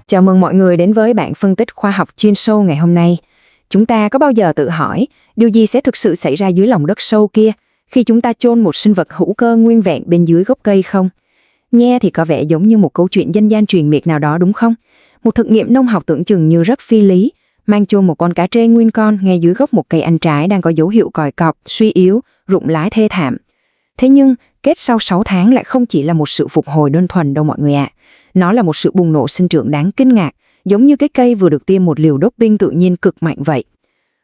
Chào mừng mọi người đến với bản phân tích khoa học chuyên sâu ngày hôm nay. Chúng ta có bao giờ tự hỏi điều gì sẽ thực sự xảy ra dưới lòng đất sâu kia khi chúng ta chôn một sinh vật hữu cơ nguyên vẹn bên dưới gốc cây không? Nghe thì có vẻ giống như một câu chuyện dân gian truyền miệt nào đó đúng không? Một thực nghiệm nông học tưởng chừng như rất phi lý, mang chôn một con cá trê nguyên con ngay dưới gốc một cây ăn trái đang có dấu hiệu còi cọc, suy yếu, rụng lá thê thảm. Thế nhưng, kết sau 6 tháng lại không chỉ là một sự phục hồi đơn thuần đâu mọi người ạ. Nó là một sự bùng nổ sinh trưởng đáng kinh ngạc, giống như cái cây vừa được tiêm một liều doping tự nhiên cực mạnh vậy.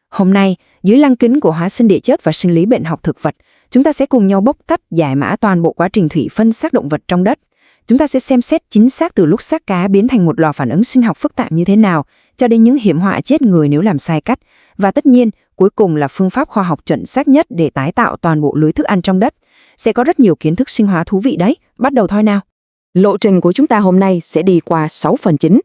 Hôm nay, dưới lăng kính của hóa sinh địa chất và sinh lý bệnh học thực vật, chúng ta sẽ cùng nhau bóc tách giải mã toàn bộ quá trình thủy phân xác động vật trong đất. Chúng ta sẽ xem xét chính xác từ lúc xác cá biến thành một lò phản ứng sinh học phức tạp như thế nào, cho đến những hiểm họa chết người nếu làm sai cách. Và tất nhiên, cuối cùng là phương pháp khoa học chuẩn xác nhất để tái tạo toàn bộ lưới thức ăn trong đất. Sẽ có rất nhiều kiến thức sinh hóa thú vị đấy. Bắt đầu thôi nào. Lộ trình của chúng ta hôm nay sẽ đi qua 6 phần chính,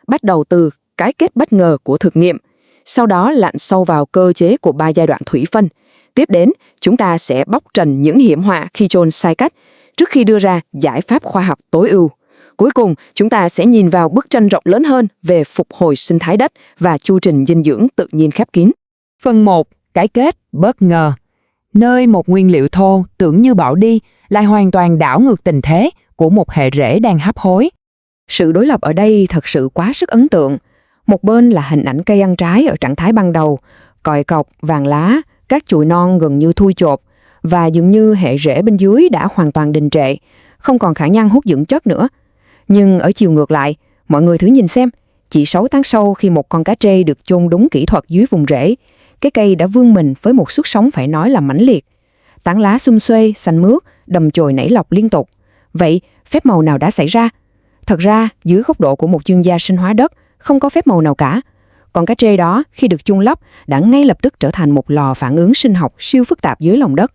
bắt đầu từ cái kết bất ngờ của thực nghiệm, sau đó lặn sâu vào cơ chế của 3 giai đoạn thủy phân. Tiếp đến, chúng ta sẽ bóc trần những hiểm họa khi chôn sai cách, trước khi đưa ra giải pháp khoa học tối ưu. Cuối cùng, chúng ta sẽ nhìn vào bức tranh rộng lớn hơn về phục hồi sinh thái đất và chu trình dinh dưỡng tự nhiên khép kín. Phần 1. Cái kết bất ngờ. Nơi một nguyên liệu thô tưởng như bỏ đi lại hoàn toàn đảo ngược tình thế của một hệ rễ đang hấp hối. Sự đối lập ở đây thật sự quá sức ấn tượng. Một bên là hình ảnh cây ăn trái ở trạng thái ban đầu, còi cọc, vàng lá, các chồi non gần như thui chột, và dường như hệ rễ bên dưới đã hoàn toàn đình trệ, không còn khả năng hút dưỡng chất nữa. Nhưng ở chiều ngược lại, mọi người thử nhìn xem, chỉ 6 tháng sau khi một con cá trê được chôn đúng kỹ thuật dưới vùng rễ, cái cây đã vươn mình với một sức sống phải nói là mãnh liệt. Tán lá sum xuê, xanh mướt, đầm chồi nảy lọc liên tục. Vậy, phép màu nào đã xảy ra? Thật ra, dưới góc độ của một chuyên gia sinh hóa đất, không có phép màu nào cả. Con cá trê đó, khi được chôn lấp, đã ngay lập tức trở thành một lò phản ứng sinh học siêu phức tạp dưới lòng đất.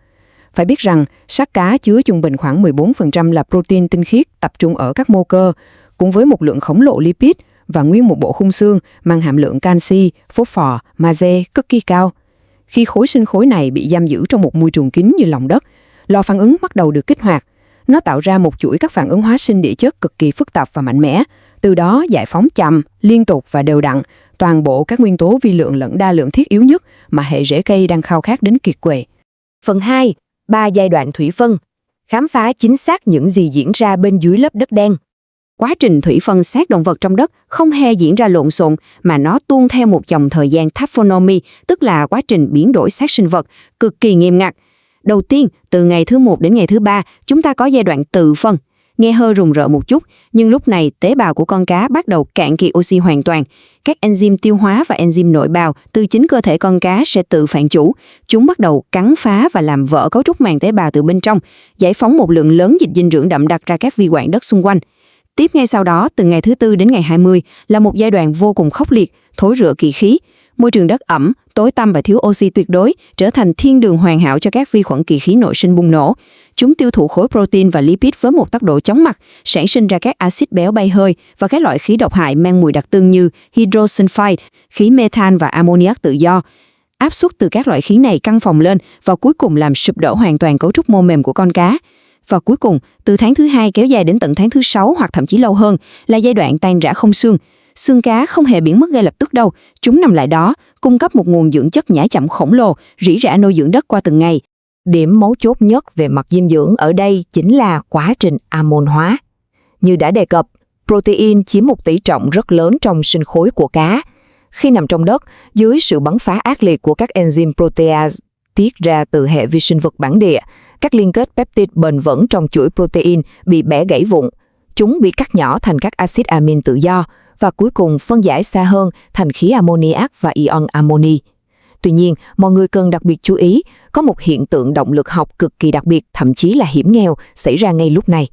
Phải biết rằng, xác cá chứa trung bình khoảng 14% là protein tinh khiết tập trung ở các mô cơ, cùng với một lượng khổng lồ lipid và nguyên một bộ khung xương mang hàm lượng canxi, phốt phò, magie cực kỳ cao. Khi khối sinh khối này bị giam giữ trong một môi trường kín như lòng đất, lò phản ứng bắt đầu được kích hoạt. Nó tạo ra một chuỗi các phản ứng hóa sinh địa chất cực kỳ phức tạp và mạnh mẽ, từ đó giải phóng chậm, liên tục và đều đặn toàn bộ các nguyên tố vi lượng lẫn đa lượng thiết yếu nhất mà hệ rễ cây đang khao khát đến kiệt quệ. Phần 2. 3 giai đoạn thủy phân. Khám phá chính xác những gì diễn ra bên dưới lớp đất đen. Quá trình thủy phân xác động vật trong đất không hề diễn ra lộn xộn mà nó tuân theo một dòng thời gian taphonomy, tức là quá trình biến đổi xác sinh vật, cực kỳ nghiêm ngặt. Đầu tiên, từ ngày thứ 1 đến ngày thứ 3, chúng ta có giai đoạn tự phân. Nghe hơi rùng rợn một chút, nhưng lúc này tế bào của con cá bắt đầu cạn kiệt oxy hoàn toàn. Các enzyme tiêu hóa và enzyme nội bào từ chính cơ thể con cá sẽ tự phản chủ. Chúng bắt đầu cắn phá và làm vỡ cấu trúc màng tế bào từ bên trong, giải phóng một lượng lớn dịch dinh dưỡng đậm đặc ra các vi quản đất xung quanh. Tiếp ngay sau đó, từ ngày thứ 4 đến ngày 20, là một giai đoạn vô cùng khốc liệt, thối rữa kỳ khí. Môi trường đất ẩm, tối tăm và thiếu oxy tuyệt đối trở thành thiên đường hoàn hảo cho các vi khuẩn kỳ khí nội sinh bùng nổ. Chúng tiêu thụ khối protein và lipid với một tốc độ chóng mặt, sản sinh ra các axit béo bay hơi và các loại khí độc hại mang mùi đặc trưng như hydrosulfide, khí methane và ammoniac tự do. Áp suất từ các loại khí này căng phồng lên và cuối cùng làm sụp đổ hoàn toàn cấu trúc mô mềm của con cá. Và cuối cùng, từ tháng thứ 2 kéo dài đến tận tháng thứ 6 hoặc thậm chí lâu hơn là giai đoạn tan rã không xương. Xương cá không hề biến mất ngay lập tức đâu, chúng nằm lại đó, cung cấp một nguồn dưỡng chất nhả chậm khổng lồ, rỉ rả nuôi dưỡng đất qua từng ngày. Điểm mấu chốt nhất về mặt dinh dưỡng ở đây chính là quá trình amon hóa. Như đã đề cập, protein chiếm một tỷ trọng rất lớn trong sinh khối của cá. Khi nằm trong đất, dưới sự bắn phá ác liệt của các enzyme protease tiết ra từ hệ vi sinh vật bản địa, các liên kết peptide bền vững trong chuỗi protein bị bẻ gãy vụn. Chúng bị cắt nhỏ thành các axit amin tự do và cuối cùng phân giải xa hơn thành khí ammoniac và ion amoni. Tuy nhiên, mọi người cần đặc biệt chú ý, có một hiện tượng động lực học cực kỳ đặc biệt, thậm chí là hiểm nghèo, xảy ra ngay lúc này.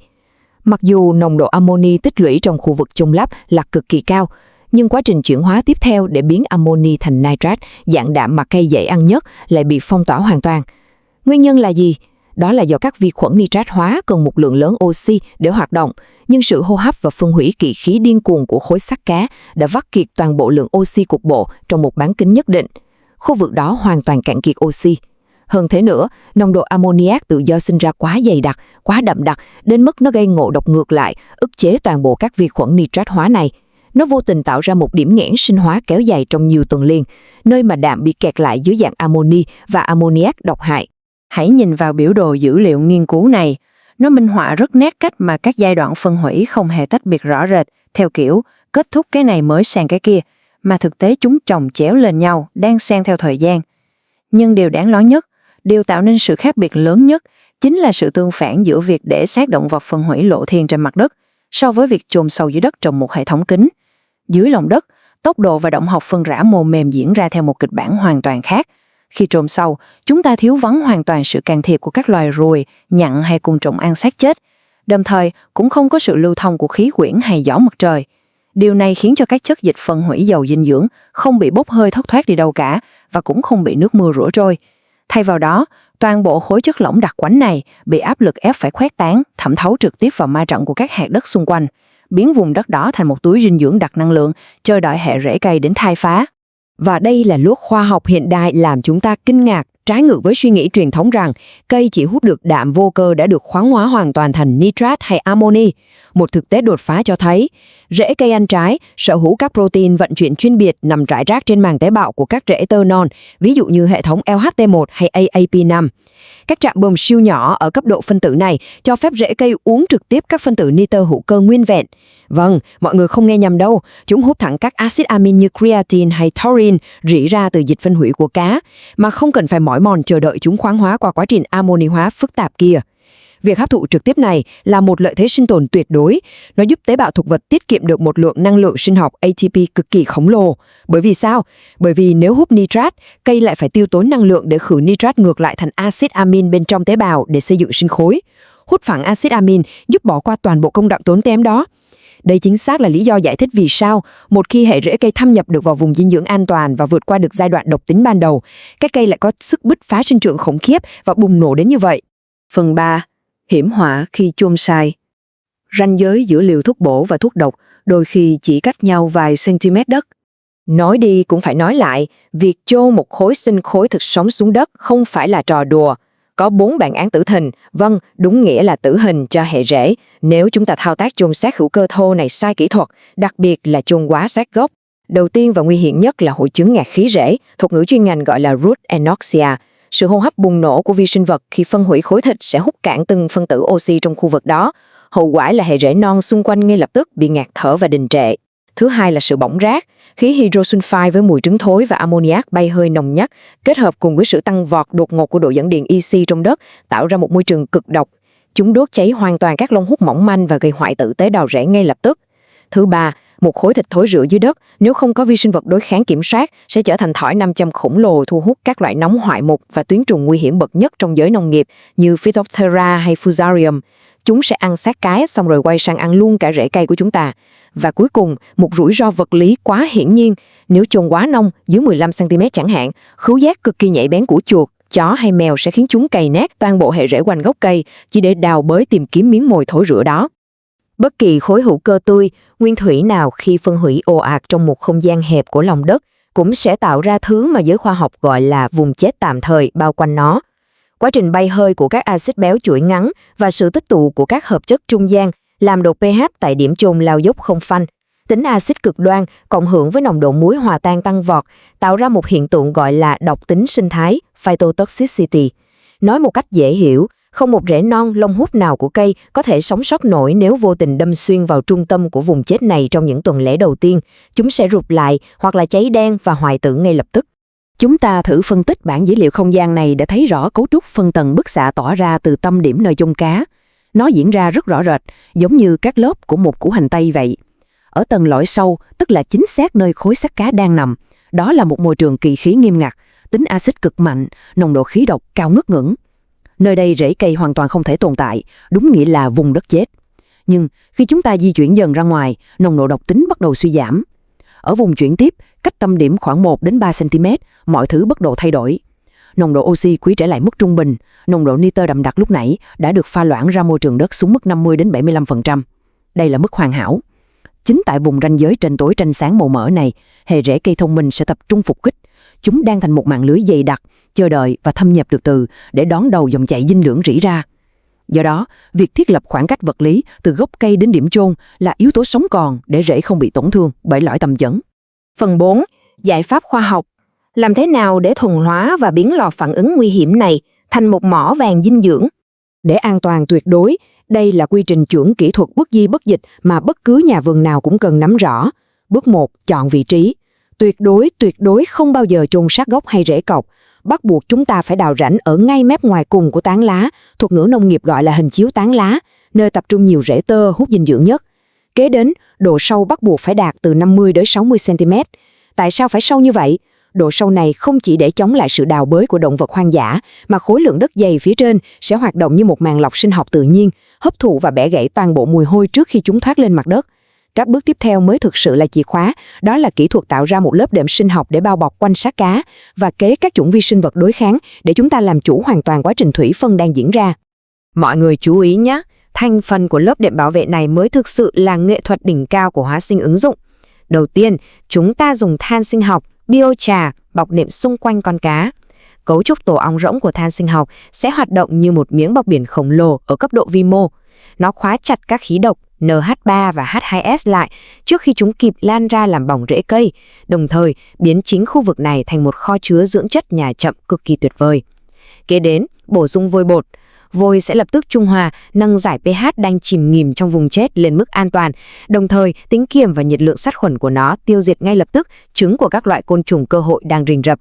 Mặc dù nồng độ amoni tích lũy trong khu vực chôn lấp là cực kỳ cao, nhưng quá trình chuyển hóa tiếp theo để biến amoni thành nitrat, dạng đạm mà cây dễ ăn nhất, lại bị phong tỏa hoàn toàn. Nguyên nhân là gì? Đó là do các vi khuẩn nitrat hóa cần một lượng lớn oxy để hoạt động, nhưng sự hô hấp và phân hủy kỳ khí điên cuồng của khối xác cá đã vắt kiệt toàn bộ lượng oxy cục bộ trong một bán kính nhất định. Khu vực đó hoàn toàn cạn kiệt oxy. Hơn thế nữa, nồng độ ammoniac tự do sinh ra quá dày đặc, quá đậm đặc, đến mức nó gây ngộ độc ngược lại, ức chế toàn bộ các vi khuẩn nitrat hóa này. Nó vô tình tạo ra một điểm nghẽn sinh hóa kéo dài trong nhiều tuần liền, nơi mà đạm bị kẹt lại dưới dạng amoni và ammoniac độc hại. Hãy nhìn vào biểu đồ dữ liệu nghiên cứu này. Nó minh họa rất nét cách mà các giai đoạn phân hủy không hề tách biệt rõ rệt, theo kiểu kết thúc cái này mới sang cái kia, mà thực tế chúng chồng chéo lên nhau, đan xen theo thời gian. Nhưng điều đáng nói nhất, điều tạo nên sự khác biệt lớn nhất, chính là sự tương phản giữa việc để xác động vật phân hủy lộ thiên trên mặt đất so với việc chôn sâu dưới đất trong một hệ thống kín. Dưới lòng đất, tốc độ và động học phân rã mô mềm diễn ra theo một kịch bản hoàn toàn khác. Khi chôn sâu, chúng ta thiếu vắng hoàn toàn sự can thiệp của các loài ruồi, nhặn hay côn trùng ăn xác chết. Đồng thời, cũng không có sự lưu thông của khí quyển hay gió mặt trời. Điều này khiến cho các chất dịch phân hủy giàu dinh dưỡng không bị bốc hơi thất thoát đi đâu cả và cũng không bị nước mưa rửa trôi. Thay vào đó, toàn bộ khối chất lỏng đặc quánh này bị áp lực ép phải khuếch tán, thẩm thấu trực tiếp vào ma trận của các hạt đất xung quanh, biến vùng đất đó thành một túi dinh dưỡng đặc năng lượng, chờ đợi hệ rễ cây đến khai phá. Và đây là lúc khoa học hiện đại làm chúng ta kinh ngạc, trái ngược với suy nghĩ truyền thống rằng cây chỉ hút được đạm vô cơ đã được khoáng hóa hoàn toàn thành nitrat hay amoni. Một thực tế đột phá cho thấy, rễ cây ăn trái sở hữu các protein vận chuyển chuyên biệt nằm rải rác trên màng tế bào của các rễ tơ non, ví dụ như hệ thống LHT1 hay AAP5. Các trạm bơm siêu nhỏ ở cấp độ phân tử này cho phép rễ cây uống trực tiếp các phân tử nitơ hữu cơ nguyên vẹn. Vâng, mọi người không nghe nhầm đâu, chúng hút thẳng các axit amin như creatine hay taurine rỉ ra từ dịch phân hủy của cá, mà không cần phải mỏi mòn chờ đợi chúng khoáng hóa qua quá trình amoni hóa phức tạp kia. Việc hấp thụ trực tiếp này là một lợi thế sinh tồn tuyệt đối. Nó giúp tế bào thực vật tiết kiệm được một lượng năng lượng sinh học ATP cực kỳ khổng lồ. Bởi vì sao? Bởi vì nếu hút nitrat, cây lại phải tiêu tốn năng lượng để khử nitrat ngược lại thành axit amin bên trong tế bào để xây dựng sinh khối. Hút phẳng axit amin giúp bỏ qua toàn bộ công đoạn tốn kém đó. Đây chính xác là lý do giải thích vì sao, một khi hệ rễ cây thâm nhập được vào vùng dinh dưỡng an toàn và vượt qua được giai đoạn độc tính ban đầu, cái cây lại có sức bứt phá sinh trưởng khủng khiếp và bùng nổ đến như vậy. Phần 3. Hiểm họa khi chôn sai. Ranh giới giữa liều thuốc bổ và thuốc độc đôi khi chỉ cách nhau vài cm đất. Nói đi cũng phải nói lại, việc chôn một khối sinh khối thực sống xuống đất không phải là trò đùa. Có 4 bản án tử hình, vâng, đúng nghĩa là tử hình cho hệ rễ, nếu chúng ta thao tác chôn xác hữu cơ thô này sai kỹ thuật, đặc biệt là chôn quá xác gốc. Đầu tiên và nguy hiểm nhất là hội chứng ngạt khí rễ, thuật ngữ chuyên ngành gọi là root anoxia. Sự hô hấp bùng nổ của vi sinh vật khi phân hủy khối thịt sẽ hút cạn từng phân tử oxy trong khu vực đó. Hậu quả là hệ rễ non xung quanh ngay lập tức bị ngạt thở và đình trệ. Thứ hai là sự bỏng rác. Khí hydrosulfide với mùi trứng thối và ammoniac bay hơi nồng nhất, kết hợp cùng với sự tăng vọt đột ngột của độ dẫn điện EC trong đất, tạo ra một môi trường cực độc. Chúng đốt cháy hoàn toàn các lông hút mỏng manh và gây hoại tử tế bào rễ ngay lập tức. Thứ ba, một khối thịt thối rữa dưới đất, nếu không có vi sinh vật đối kháng kiểm soát, sẽ trở thành thỏi nam châm khổng lồ thu hút các loại nóng hoại mục và tuyến trùng nguy hiểm bậc nhất trong giới nông nghiệp như Phytophthora hay Fusarium. Chúng sẽ ăn xác cái xong rồi quay sang ăn luôn cả rễ cây của chúng ta. Và cuối cùng, một rủi ro vật lý quá hiển nhiên, nếu chôn quá nông, dưới 15 cm chẳng hạn, khứu giác cực kỳ nhạy bén của chuột, chó hay mèo sẽ khiến chúng cày nát toàn bộ hệ rễ quanh gốc cây chỉ để đào bới tìm kiếm miếng mồi thối rữa đó. Bất kỳ khối hữu cơ tươi, nguyên thủy nào khi phân hủy ồ ạt trong một không gian hẹp của lòng đất cũng sẽ tạo ra thứ mà giới khoa học gọi là vùng chết tạm thời bao quanh nó. Quá trình bay hơi của các axit béo chuỗi ngắn và sự tích tụ của các hợp chất trung gian làm độ pH tại điểm chôn lao dốc không phanh. Tính axit cực đoan cộng hưởng với nồng độ muối hòa tan tăng vọt tạo ra một hiện tượng gọi là độc tính sinh thái, phytotoxicity. Nói một cách dễ hiểu, không một rễ non lông hút nào của cây có thể sống sót nổi nếu vô tình đâm xuyên vào trung tâm của vùng chết này trong những tuần lễ đầu tiên. Chúng sẽ rụt lại hoặc là cháy đen và hoại tử ngay lập tức. Chúng ta thử phân tích bản dữ liệu không gian này để thấy rõ cấu trúc phân tầng bức xạ tỏa ra từ tâm điểm nơi chôn cá. Nó diễn ra rất rõ rệt, giống như các lớp của một củ hành tây vậy. Ở tầng lõi sâu, tức là chính xác nơi khối xác cá đang nằm, đó là một môi trường kỳ khí nghiêm ngặt, tính axit cực mạnh, nồng độ khí độc cao ngất ngưỡng. Nơi đây rễ cây hoàn toàn không thể tồn tại, đúng nghĩa là vùng đất chết. Nhưng khi chúng ta di chuyển dần ra ngoài, nồng độ độc tính bắt đầu suy giảm. Ở vùng chuyển tiếp, cách tâm điểm khoảng 1 đến 3 cm, mọi thứ bắt đầu thay đổi. Nồng độ oxy quý trở lại mức trung bình, nồng độ nitơ đậm đặc lúc nãy đã được pha loãng ra môi trường đất xuống mức 50 đến 75%. Đây là mức hoàn hảo. Chính tại vùng ranh giới tranh tối tranh sáng màu mỡ này, hệ rễ cây thông minh sẽ tập trung phục kích. Chúng đang thành một mạng lưới dày đặc, chờ đợi và thâm nhập từ từ để đón đầu dòng chảy dinh dưỡng rỉ ra. Do đó, việc thiết lập khoảng cách vật lý từ gốc cây đến điểm chôn là yếu tố sống còn để rễ không bị tổn thương bởi lõi tầm dẫn. Phần 4. Giải pháp khoa học. Làm thế nào để thuần hóa và biến lò phản ứng nguy hiểm này thành một mỏ vàng dinh dưỡng? Để an toàn tuyệt đối, đây là quy trình chuẩn kỹ thuật bất di bất dịch mà bất cứ nhà vườn nào cũng cần nắm rõ. Bước 1. Chọn vị trí. Tuyệt đối không bao giờ chôn sát gốc hay rễ cọc. Bắt buộc chúng ta phải đào rãnh ở ngay mép ngoài cùng của tán lá, thuật ngữ nông nghiệp gọi là hình chiếu tán lá, nơi tập trung nhiều rễ tơ hút dinh dưỡng nhất. Kế đến, độ sâu bắt buộc phải đạt từ 50 đến 60 cm. Tại sao phải sâu như vậy? Độ sâu này không chỉ để chống lại sự đào bới của động vật hoang dã, mà khối lượng đất dày phía trên sẽ hoạt động như một màng lọc sinh học tự nhiên, hấp thụ và bẻ gãy toàn bộ mùi hôi trước khi chúng thoát lên mặt đất. Các bước tiếp theo mới thực sự là chìa khóa, đó là kỹ thuật tạo ra một lớp đệm sinh học để bao bọc quanh xác cá và kế các chủng vi sinh vật đối kháng để chúng ta làm chủ hoàn toàn quá trình thủy phân đang diễn ra. Mọi người chú ý nhé, thành phần của lớp đệm bảo vệ này mới thực sự là nghệ thuật đỉnh cao của hóa sinh ứng dụng. Đầu tiên, chúng ta dùng than sinh học, biochar, bọc đệm xung quanh con cá. Cấu trúc tổ ong rỗng của than sinh học sẽ hoạt động như một miếng bọt biển khổng lồ ở cấp độ vi mô. Nó khóa chặt các khí độc NH3 và H2S lại trước khi chúng kịp lan ra làm bỏng rễ cây, đồng thời biến chính khu vực này thành một kho chứa dưỡng chất nhà chậm cực kỳ tuyệt vời. Kế đến, bổ sung vôi bột. Vôi sẽ lập tức trung hòa, nâng giải pH đang chìm nghỉm trong vùng chết lên mức an toàn, đồng thời tính kiềm và nhiệt lượng sát khuẩn của nó tiêu diệt ngay lập tức trứng của các loại côn trùng cơ hội đang rình rập.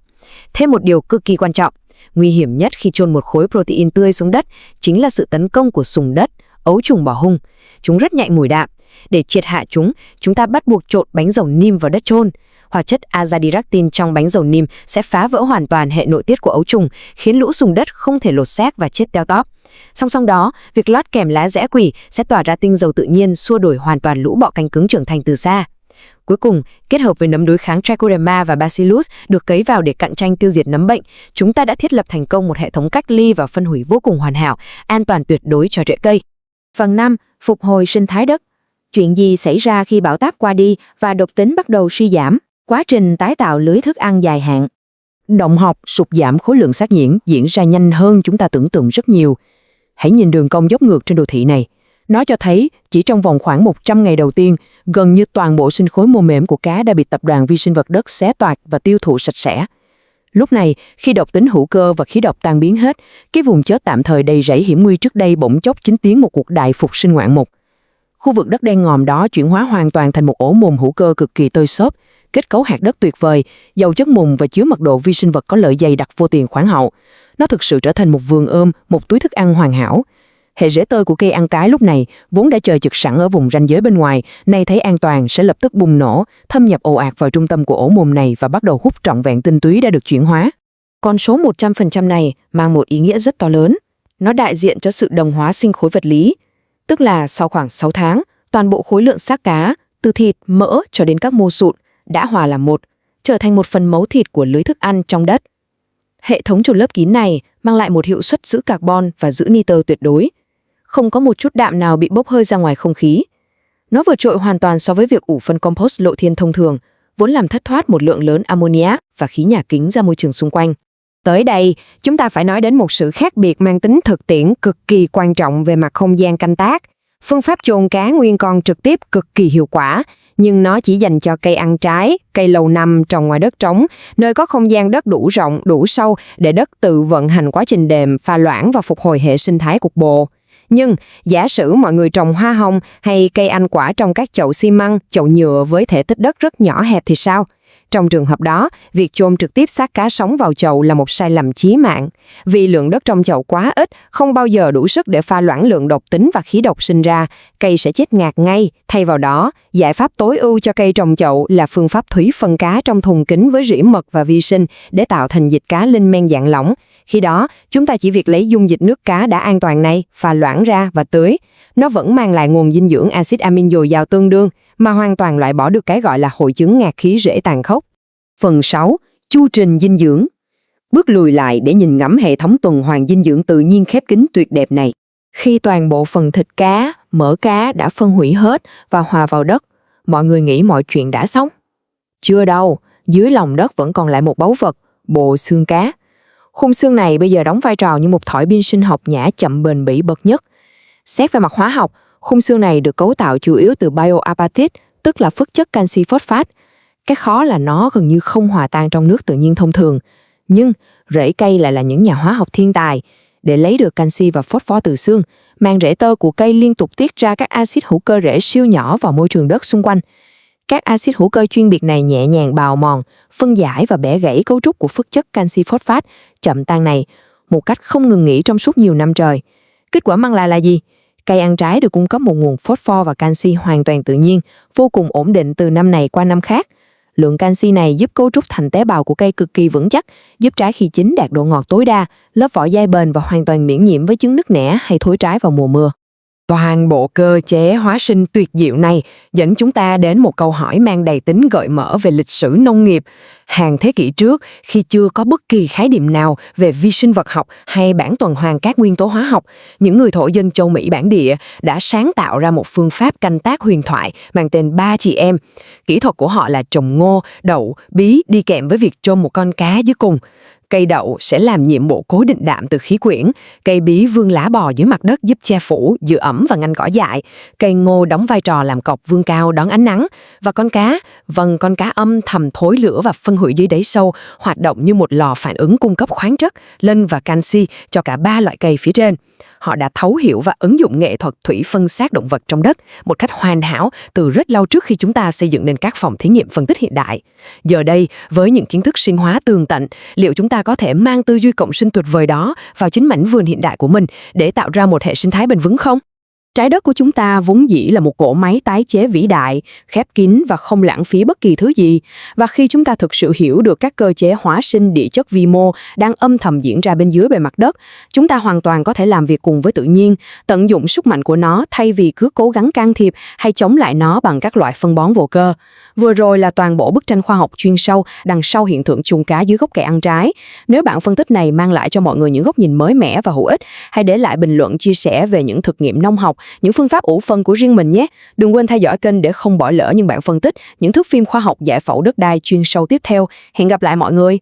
Thêm một điều cực kỳ quan trọng, nguy hiểm nhất khi chôn một khối protein tươi xuống đất chính là sự tấn công của sùng đất, ấu trùng bò hung. Chúng rất nhạy mùi đạm. Để triệt hạ chúng ta bắt buộc trộn bánh dầu niêm vào đất chôn. Hoạt chất azadirachtin trong bánh dầu niêm sẽ phá vỡ hoàn toàn hệ nội tiết của ấu trùng, khiến lũ sùng đất không thể lột xác và chết teo tóp. Song song đó, việc lót kèm lá rẽ quỷ sẽ tỏa ra tinh dầu tự nhiên xua đuổi hoàn toàn lũ bọ cánh cứng trưởng thành từ xa. Cuối cùng, kết hợp với nấm đối kháng Trichoderma và Bacillus được cấy vào để cạnh tranh tiêu diệt nấm bệnh, chúng ta đã thiết lập thành công một hệ thống cách ly và phân hủy vô cùng hoàn hảo, an toàn tuyệt đối cho rễ cây. Phần 5. Phục hồi sinh thái đất. Chuyện gì xảy ra khi bão táp qua đi và độc tính bắt đầu suy giảm? Quá trình tái tạo lưới thức ăn dài hạn. Động học sụt giảm khối lượng xác nhuyễn diễn ra nhanh hơn chúng ta tưởng tượng rất nhiều. Hãy nhìn đường cong dốc ngược trên đồ thị này. Nó cho thấy chỉ trong vòng khoảng 100 ngày đầu tiên, gần như toàn bộ sinh khối mô mềm của cá đã bị tập đoàn vi sinh vật đất xé toạc và tiêu thụ sạch sẽ. Lúc này, khi độc tính hữu cơ và khí độc tan biến hết, cái vùng chết tạm thời đầy rẫy hiểm nguy trước đây bỗng chốc chứng kiến một cuộc đại phục sinh ngoạn mục. Khu vực đất đen ngòm đó chuyển hóa hoàn toàn thành một ổ mùn hữu cơ cực kỳ tơi xốp, kết cấu hạt đất tuyệt vời, giàu chất mùn và chứa mật độ vi sinh vật có lợi dày đặc vô tiền khoáng hậu. Nó thực sự trở thành một vườn ươm, một túi thức ăn hoàn hảo. Hệ rễ tơi của cây ăn trái lúc này, vốn đã chờ chực sẵn ở vùng ranh giới bên ngoài, nay thấy an toàn sẽ lập tức bùng nổ, thâm nhập ồ ạt vào trung tâm của ổ mùn này và bắt đầu hút trọn vẹn tinh túy đã được chuyển hóa. Con số 100% này mang một ý nghĩa rất to lớn. Nó đại diện cho sự đồng hóa sinh khối vật lý, tức là sau khoảng 6 tháng, toàn bộ khối lượng xác cá, từ thịt, mỡ cho đến các mô sụn, đã hòa làm một, trở thành một phần mấu thịt của lưới thức ăn trong đất. Hệ thống chôn lớp kín này mang lại một hiệu suất giữ carbon và giữ nitơ tuyệt đối. Không có một chút đạm nào bị bốc hơi ra ngoài không khí. Nó vượt trội hoàn toàn so với việc ủ phân compost lộ thiên thông thường, vốn làm thất thoát một lượng lớn ammoniac và khí nhà kính ra môi trường xung quanh. Tới đây, chúng ta phải nói đến một sự khác biệt mang tính thực tiễn cực kỳ quan trọng về mặt không gian canh tác. Phương pháp chôn cá nguyên con trực tiếp cực kỳ hiệu quả, nhưng nó chỉ dành cho cây ăn trái, cây lâu năm trồng ngoài đất trống, nơi có không gian đất đủ rộng, đủ sâu để đất tự vận hành quá trình đệm, pha loãng và phục hồi hệ sinh thái cục bộ. Nhưng giả sử mọi người trồng hoa hồng hay cây ăn quả trong các chậu xi măng, chậu nhựa với thể tích đất rất nhỏ hẹp thì sao? Trong trường hợp đó, việc chôn trực tiếp xác cá sống vào chậu là một sai lầm chí mạng. Vì lượng đất trong chậu quá ít, không bao giờ đủ sức để pha loãng lượng độc tính và khí độc sinh ra, cây sẽ chết ngạt ngay. Thay vào đó, giải pháp tối ưu cho cây trồng chậu là phương pháp thủy phân cá trong thùng kính với rỉ mật và vi sinh để tạo thành dịch cá linh men dạng lỏng. Khi đó, chúng ta chỉ việc lấy dung dịch nước cá đã an toàn này, pha loãng ra và tưới. Nó vẫn mang lại nguồn dinh dưỡng axit amin dồi dào tương đương, mà hoàn toàn loại bỏ được cái gọi là hội chứng ngạt khí rễ tàn khốc. Phần 6. Chu trình dinh dưỡng. Bước lùi lại để nhìn ngắm hệ thống tuần hoàn dinh dưỡng tự nhiên khép kín tuyệt đẹp này. Khi toàn bộ phần thịt cá, mỡ cá đã phân hủy hết và hòa vào đất, mọi người nghĩ mọi chuyện đã xong. Chưa đâu, dưới lòng đất vẫn còn lại một báu vật, bộ xương cá. Khung xương này bây giờ đóng vai trò như một thỏi pin sinh học nhả chậm bền bỉ bậc nhất, Xét về mặt hóa học, khung xương này được cấu tạo chủ yếu từ bioapatit, tức là phức chất canxi phosphat. Cái khó là nó gần như không hòa tan trong nước tự nhiên thông thường. Nhưng rễ cây lại là những nhà hóa học thiên tài. Để lấy được canxi và phosphor từ xương, màng rễ tơ của cây liên tục tiết ra các axit hữu cơ rễ siêu nhỏ vào môi trường đất xung quanh. Các axit hữu cơ chuyên biệt này nhẹ nhàng bào mòn, phân giải và bẻ gãy cấu trúc của phức chất canxi phosphat chậm tan này một cách không ngừng nghỉ trong suốt nhiều năm trời. Kết quả mang lại là gì? Cây ăn trái được cung cấp một nguồn phosphor và canxi hoàn toàn tự nhiên, vô cùng ổn định từ năm này qua năm khác. Lượng canxi này giúp cấu trúc thành tế bào của cây cực kỳ vững chắc, giúp trái khi chín đạt độ ngọt tối đa, lớp vỏ dai bền và hoàn toàn miễn nhiễm với chứng nứt nẻ hay thối trái vào mùa mưa. Toàn bộ cơ chế hóa sinh tuyệt diệu này dẫn chúng ta đến một câu hỏi mang đầy tính gợi mở về lịch sử nông nghiệp. Hàng thế kỷ trước, khi chưa có bất kỳ khái niệm nào về vi sinh vật học hay bảng tuần hoàn các nguyên tố hóa học, những người thổ dân châu Mỹ bản địa đã sáng tạo ra một phương pháp canh tác huyền thoại mang tên ba chị em. Kỹ thuật của họ là trồng ngô, đậu, bí đi kèm với việc chôn một con cá dưới cùng. Cây đậu sẽ làm nhiệm vụ cố định đạm từ khí quyển, cây bí vươn lá bò dưới mặt đất giúp che phủ, giữ ẩm và ngăn cỏ dại, cây ngô đóng vai trò làm cọc vươn cao đón ánh nắng, và con cá, con cá âm thầm thối lửa và phân hủy dưới đáy sâu, hoạt động như một lò phản ứng cung cấp khoáng chất, lân và canxi cho cả ba loại cây phía trên. Họ đã thấu hiểu và ứng dụng nghệ thuật thủy phân xác động vật trong đất một cách hoàn hảo từ rất lâu trước khi chúng ta xây dựng nên các phòng thí nghiệm phân tích hiện đại. Giờ đây, với những kiến thức sinh hóa tường tận, liệu chúng ta có thể mang tư duy cộng sinh tuyệt vời đó vào chính mảnh vườn hiện đại của mình để tạo ra một hệ sinh thái bền vững không? Trái đất của chúng ta vốn dĩ là một cỗ máy tái chế vĩ đại, khép kín và không lãng phí bất kỳ thứ gì. Và khi chúng ta thực sự hiểu được các cơ chế hóa sinh địa chất vi mô đang âm thầm diễn ra bên dưới bề mặt đất, chúng ta hoàn toàn có thể làm việc cùng với tự nhiên, tận dụng sức mạnh của nó thay vì cứ cố gắng can thiệp hay chống lại nó bằng các loại phân bón vô cơ. Vừa rồi là toàn bộ bức tranh khoa học chuyên sâu đằng sau hiện tượng chuồng cá dưới gốc cây ăn trái. Nếu bạn phân tích này mang lại cho mọi người những góc nhìn mới mẻ và hữu ích, hãy để lại bình luận chia sẻ về những thực nghiệm nông học, những phương pháp ủ phân của riêng mình nhé. Đừng quên theo dõi kênh để không bỏ lỡ những bản phân tích, những thước phim khoa học giải phẫu đất đai chuyên sâu tiếp theo. Hẹn gặp lại mọi người.